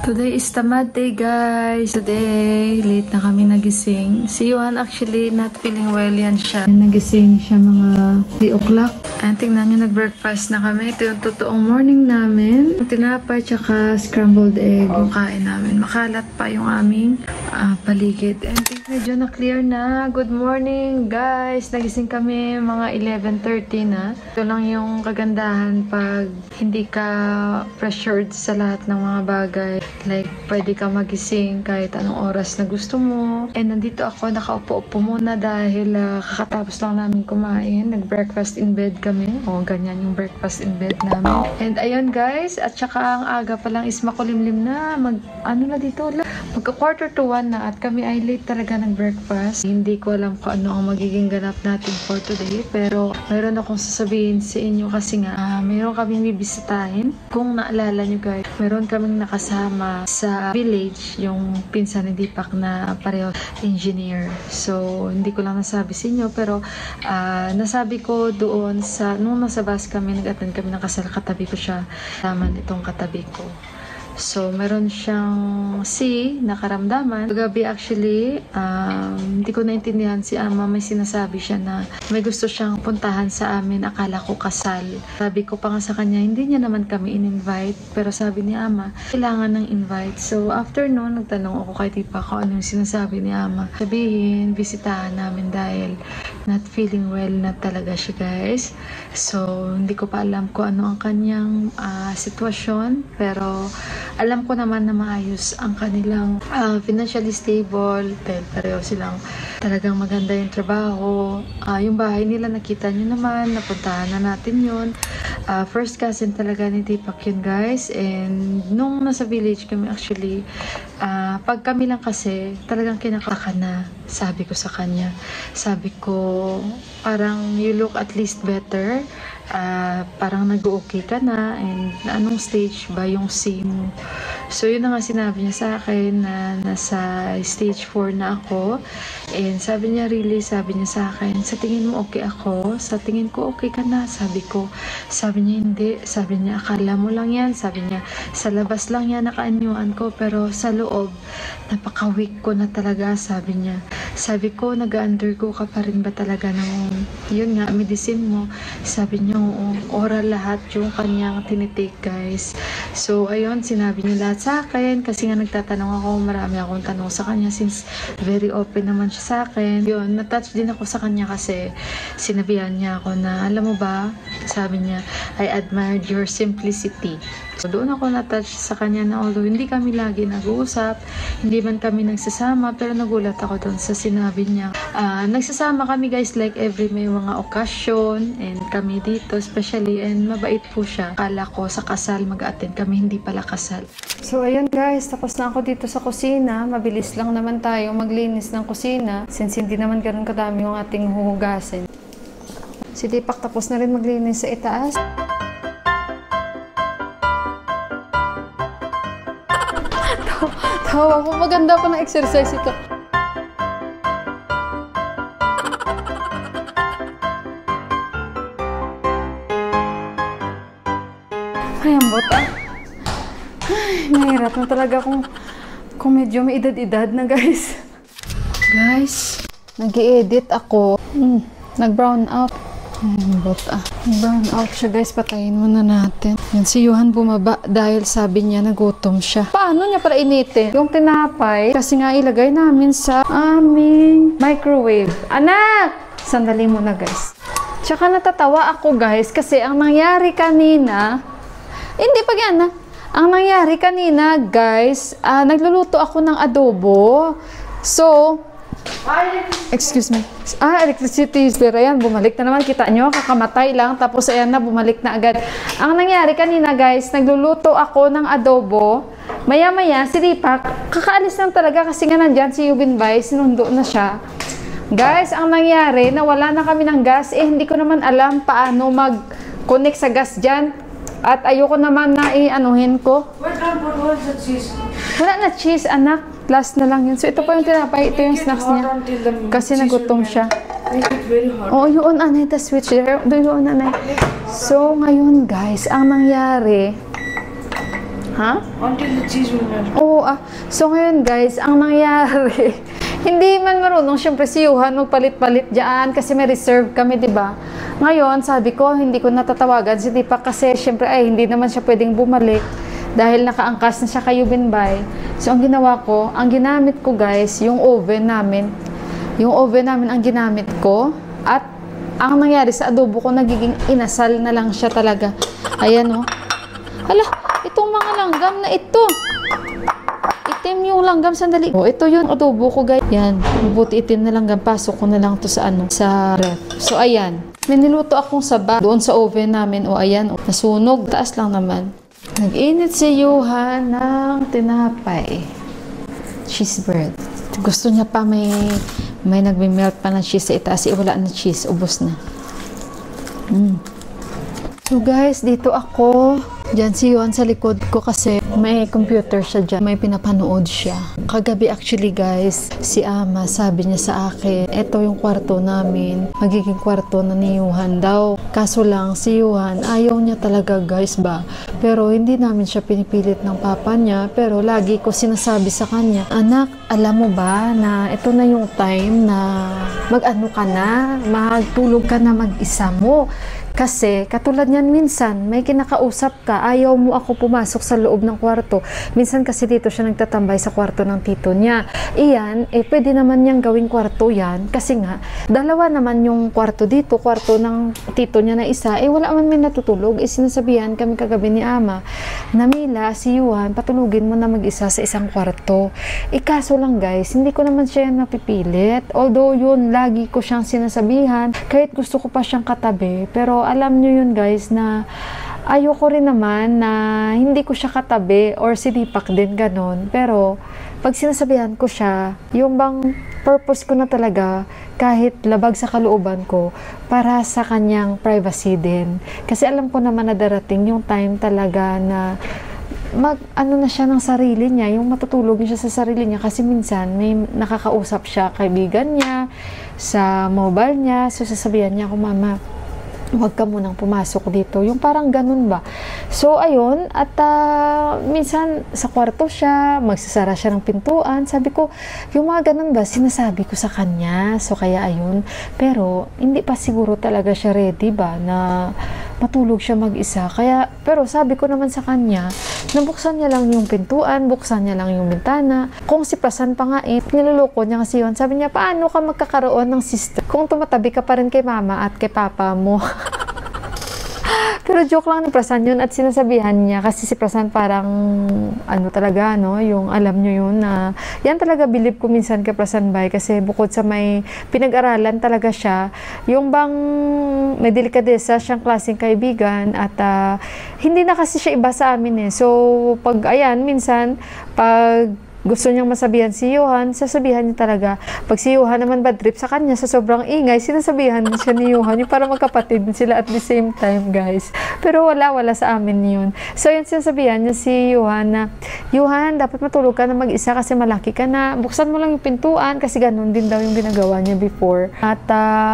Today is tamad day, guys. Today, late na kami nagising. Si Yuan actually not feeling well yan siya. Nagising siya mga 3 o'clock. And tingnan nyo, nag-breakfast na kami. Ito yung totoong morning namin. Tinapay tsaka scrambled egg yung kain namin. Makalat pa yung aming paligid. And medyo na-clear na. Good morning, guys. Nagising kami mga 11:30 na. Ito lang yung kagandahan pag hindi ka pressured sa lahat ng mga bagay. Like, pwede ka magising kahit anong oras na gusto mo. And nandito ako, nakaupo-upo muna dahil kakatapos lang namin kumain. Nag-breakfast in bed kami. O, ganyan yung breakfast in bed namin. And ayun, guys. At saka ang aga pa lang is makulimlim na. Magka 1:45 na at kami ay late talaga nag-breakfast. Hindi ko alam kung ano ang magiging ganap natin for today. Pero mayroon akong sasabihin sa inyo kasi nga, mayroon kaming bibisitahin. Kung naalala nyo, guys, mayroon kaming nakasama sa village, yung pinsan ni Deepak na pareho engineer. So, hindi ko lang nasabi sa inyo, pero nasabi ko doon sa, nung nasa bus kami, nag-attend kami ng kasal, katabi ko siya. Taman itong katabi ko. So, meron siyang nakaramdaman. Gabi actually, hindi ko naintindihan si Ama. May sinasabi siya na may gusto siyang puntahan sa amin. Akala ko kasal. Sabi ko pa nga sa kanya, hindi niya naman kami in-invite. Pero sabi ni Ama, kailangan ng invite. So, after noon, nagtanong ako kay Tipa kung ano yung sinasabi ni Ama. Sabihin, bisitahan namin dahil not feeling well na talaga siya, guys. So, hindi ko pa alam kung ano ang kanyang sitwasyon. Pero, alam ko naman na maayos ang kanilang financially stable dahil pareho silang talagang maganda yung trabaho. Yung bahay nila nakita nyo naman, napuntahan na natin yun. First cousin talaga ni Deepak yun, guys. And nung nasa village kami actually, pag kami lang kasi talagang kinakaka na, sabi ko sa kanya. Sabi ko, parang you look at least better. Parang nag-okay ka na, and anong stage ba yung C mo? So yun na nga sinabi niya sa akin na nasa stage 4 na ako. And sabi niya sa akin, sa tingin mo okay ako? Sa tingin ko okay ka na, sabi ko. Sabi niya hindi, sabi niya akala mo lang yan, sabi niya sa labas lang yan nakaanyuan ko, pero sa loob napaka-weak ko na talaga, sabi niya. Sabi ko, nag-undergo ka pa rin ba talaga ng yun nga, medicine mo? Sabi niya, oral lahat yung kanyang tinitake, guys. So, ayun, sinabi niya lahat sa akin kasi nga nagtatanong ako, marami akong tanong sa kanya since very open naman siya sa akin. Yun, na-touch din ako sa kanya kasi sinabihan niya ako na, alam mo ba, sabi niya, I admired your simplicity. So, doon ako na-touch sa kanya na although hindi kami lagi nag-uusap, hindi man kami nagsasama, pero nagulat ako doon sa sinabi niya. Nagsasama kami, guys, like every may mga okasyon, and kami dito, especially, and mabait po siya. Akala ko sa kasal mag-attend kami, hindi pala kasal. So, ayun, guys, tapos na ako dito sa kusina. Mabilis lang naman tayo maglinis ng kusina since hindi naman ganun kadami yung ating huhugasin. Si Deepak tapos na rin maglinis sa itaas. Tawa ko, maganda pa na exercise ito. Ay, ang bota. Ay, mahirap na talaga kung medyo may edad-edad na, guys. Guys, nag-i-edit ako. Nag-brown out. Ay, ang bota. Nag-brown out siya, guys. Patayin muna natin. Yan, si Yuhan bumaba dahil sabi niya nagutom siya. Paano niya para initin? Yung tinapay, kasi nga ilagay namin sa aming microwave. Anak! Sandali muna, guys. Tsaka natatawa ako, guys, kasi ang nangyari kanina, hindi pa yan, ang nangyari kanina, guys, nagluluto ako ng adobo. So, excuse me. Electricity is there. Ayan, bumalik na naman. Kita nyo, kakamatay lang. Tapos, ayan na, bumalik na agad. Ang nangyari kanina, guys, nagluluto ako ng adobo. Maya-maya, si Deepak, kakaalis lang talaga kasi nga nandyan si Yubin Bay, sinundo na siya. Guys, ang nangyari, nawala na kami ng gas. Hindi ko naman alam paano mag-connect sa gas dyan. At ayoko naman na i-anuhin ko. Wala na cheese, anak. Last na lang yun. So, ito po yung tinapay. Ito yung snacks niya. Kasi nagutom siya. Oo, yun, anay. The switch there. Yun, anay. So, ngayon, guys, ang nangyari, Ha? Until the cheese will melt. Oo, so ngayon guys, ang nangyari, hindi man marunong syempre si Yuhan magpalit-palit dyan kasi may reserve kami, di ba? Ngayon, sabi ko, hindi ko natatawagan si Tipak kasi syempre ay hindi naman siya pwedeng bumalik dahil nakaangkas na siya kay Yubinbay. So ang ginawa ko, ang ginamit ko guys, yung oven namin. Yung oven namin ang ginamit ko at ang nangyari sa adobo ko, nagiging inasal na lang siya talaga. Ayan o. Hala, itong mga langgam na ito. Itim yung langgam, sandali. Oh, ito yun, adobo ko guys. Yan, mabuti itim na langgam. Pasok ko na lang to sa sa ref. So, ayan. May niluto akong saba doon sa oven namin. O, ayan, nasunog. Taas lang naman. Nag-init si Yuhan ng tinapay. Cheese bread. Gusto niya pa may nagme-melt pa ng cheese sa itaas. Wala na cheese. Ubos na. So guys, dito ako. Diyan si Yuhan sa likod ko kasi may computer siya dyan. May pinapanood siya. Kagabi actually guys, si Ama sabi niya sa akin, eto yung kwarto namin. Magiging kwarto na ni Yuhan daw. Kaso lang, si Yuhan, ayaw niya talaga guys ba. Pero hindi namin siya pinipilit ng papa niya. Pero lagi ko sinasabi sa kanya, anak, alam mo ba na ito na yung time na mag-ano ka na, magtulog ka na mag-isa mo. Kasi, katulad niyan minsan, may kinakausap ka, ayaw mo ako pumasok sa loob ng kwarto. Minsan kasi dito siya nagtatambay sa kwarto ng tito niya. Iyan, pwede naman niyang gawing kwarto yan. Kasi nga, dalawa naman yung kwarto dito, kwarto ng tito niya na isa, wala man may natutulog. Sinasabihan kami kagabi ni Ama, na Mila, si Yuhan, patulugin mo na mag-isa sa isang kwarto. Kaso lang guys, hindi ko naman siya napipilit. Although yun, lagi ko siyang sinasabihan, kahit gusto ko pa siyang katabi. Pero alam nyo yun guys na ayoko rin naman na hindi ko siya katabi or sinipak din ganon. Pero pag sinasabihan ko siya, yung bang purpose ko na talaga kahit labag sa kalooban ko para sa kanyang privacy din. Kasi alam ko naman na darating yung time talaga na ano na siya ng sarili niya, yung matutulog niya sa sarili niya kasi minsan may nakakausap siya kaibigan niya sa mobile niya. So sasabihan niya ako, mama, huwag ka munang pumasok dito. Yung parang ganun ba. So, ayun. At minsan, sa kwarto siya, magsasara siya ng pintuan. Sabi ko, yung mga ganun ba, sinasabi ko sa kanya. So, kaya ayun. Pero, hindi pa siguro talaga siya ready ba na matulog siya mag-isa. Kaya, pero sabi ko naman sa kanya, nabuksan niya lang yung pintuan, buksan niya lang yung bintana. Kung si Prasan pa nga niloloko niya kasi yun. Sabi niya, paano ka magkakaroon ng sister kung tumatabi ka pa rin kay mama at kay papa mo? Pero joke lang ni Prasan yun at sinasabihan niya kasi si Prasan parang ano talaga, no? Yung alam nyo yun na yan talaga believe ko minsan kay Prasan Bay kasi bukod sa may pinag-aralan talaga siya, yung bang may delikadesa siyang klaseng kaibigan at hindi na kasi siya iba sa amin So pag ayan, minsan pag gusto niyang masabihan si Yuhan, sasabihan niya talaga. Pag si Yuhan naman bad trip sa kanya, sa sobrang ingay, sinasabihan siya ni Yuhan. Yung para magkapatid sila at the same time, guys. Pero wala sa amin yun. So, yun sinasabihan niya si Yuhan na, Yuhan, dapat matulog ka na mag-isa kasi malaki ka na. Buksan mo lang yung pintuan kasi ganun din daw yung ginagawa niya before. At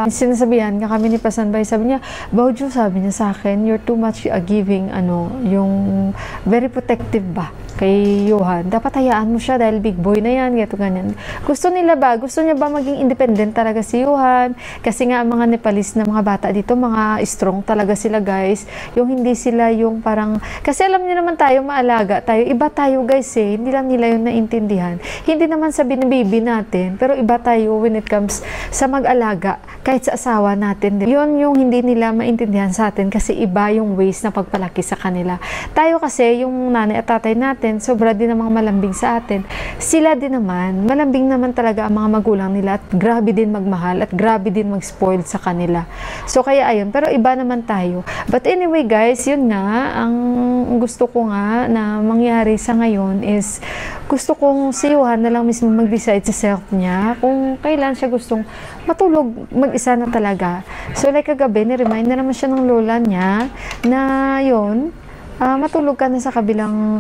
sinasabihan nga kami ni Pasanbay, sabi niya, Baujo, sabi niya sa akin, you're too much giving, yung very protective ba kay Yuhan. Dapat hayaan mo siya dahil big boy na yan, gato ganyan. Gusto niya ba maging independent talaga si Yuhan? Kasi nga ang mga Nepalese na mga bata dito, mga strong talaga sila guys. Yung hindi sila yung parang, kasi alam niyo naman tayo, maalaga tayo. Iba tayo guys hindi lang nila yun naintindihan. Hindi naman sa binibaby natin, pero iba tayo when it comes sa mag-alaga, kahit sa asawa natin. Yun yung hindi nila maintindihan sa atin kasi iba yung ways na pagpalaki sa kanila. Tayo kasi, yung nanay at tatay natin, sobra din namang malambing sa atin. Sila din naman, malambing naman talaga ang mga magulang nila at grabe din magmahal at grabe din mag-spoil sa kanila. So, kaya ayun. Pero iba naman tayo. But anyway guys, yun nga, ang gusto ko nga na mangyari sa ngayon is gusto kong si Yuhan na lang mismo mag-decide sa self niya kung kailan siya gustong matulog mag-isa na talaga. So, like kagabi, ni-remind na naman siya ng lola niya na yun, matulog ka na sa kabilang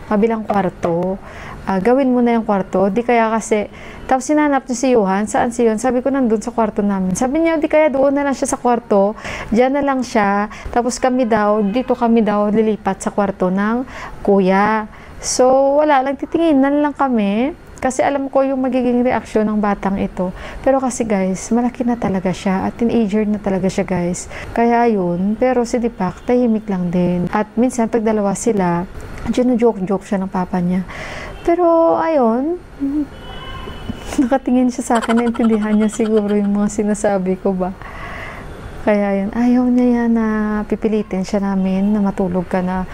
kabilang kwarto. Gawin mo na yung kwarto. Di kaya kasi, tapos sinanap niya si Johan. Saan si Johan? Sabi ko, nandun sa kwarto namin. Sabi niya, di kaya doon na lang siya sa kwarto. Diyan na lang siya. Tapos dito kami daw lilipat sa kwarto ng kuya. So, wala lang, titinginan lang kami. Kasi alam ko yung magiging reaksyon ng batang ito. Pero kasi guys, malaki na talaga siya. At teenager na talaga siya guys. Kaya yun. Pero si Deepak, tahimik lang din. At minsan, pag dalawa sila, joke-joke siya ng papa niya. Pero, ayun, nakatingin siya sa akin, naintindihan niya siguro yung mga sinasabi ko ba. Kaya yun, ayaw niya yan na pipilitin siya namin na matulog ka na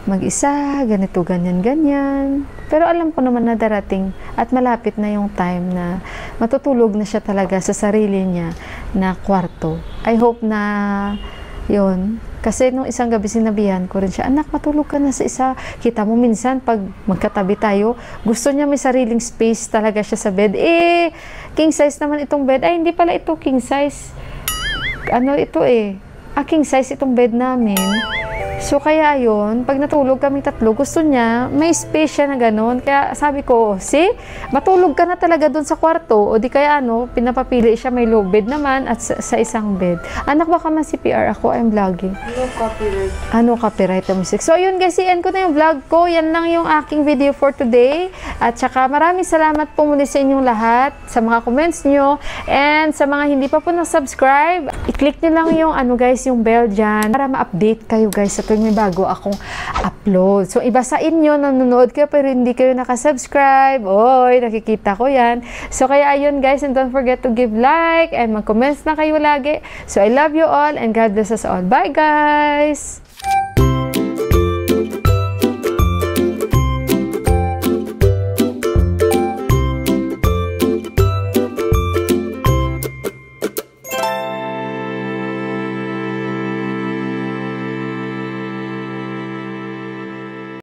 mag-isa, ganito, ganyan, ganyan. Pero alam ko naman na darating at malapit na yung time na matutulog na siya talaga sa sarili niya na kwarto. I hope na yun. Kasi nung isang gabi sinabihan ko rin siya, anak, matulog ka na sa isa. Kita mo minsan, pag magkatabi tayo, gusto niya may sariling space talaga siya sa bed. King size naman itong bed. Ay, hindi pala ito king size. Ano ito king size itong bed namin. So, kaya yun, pag natulog kami tatlo, gusto niya, may space siya na ganun. Kaya sabi ko, matulog ka na talaga dun sa kwarto. O di kaya pinapapili siya, may low bed naman at sa isang bed. Anak, baka ma-CPR ako, I'm vlogging. Copyright the music. So, ayun guys, i-end ko na yung vlog ko. Yan lang yung aking video for today. At saka maraming salamat po muli sa inyong lahat, sa mga comments nyo. And sa mga hindi pa po na-subscribe, i-click nyo lang yung guys, yung bell dyan para ma-update kayo guys sa may bago akong upload. So, iba sa inyo, nanonood kayo pero hindi kayo nakasubscribe. Oy, nakikita ko yan. So, kaya ayun guys, and don't forget to give like and mag-comments na kayo lagi. So, I love you all and God bless us all. Bye guys!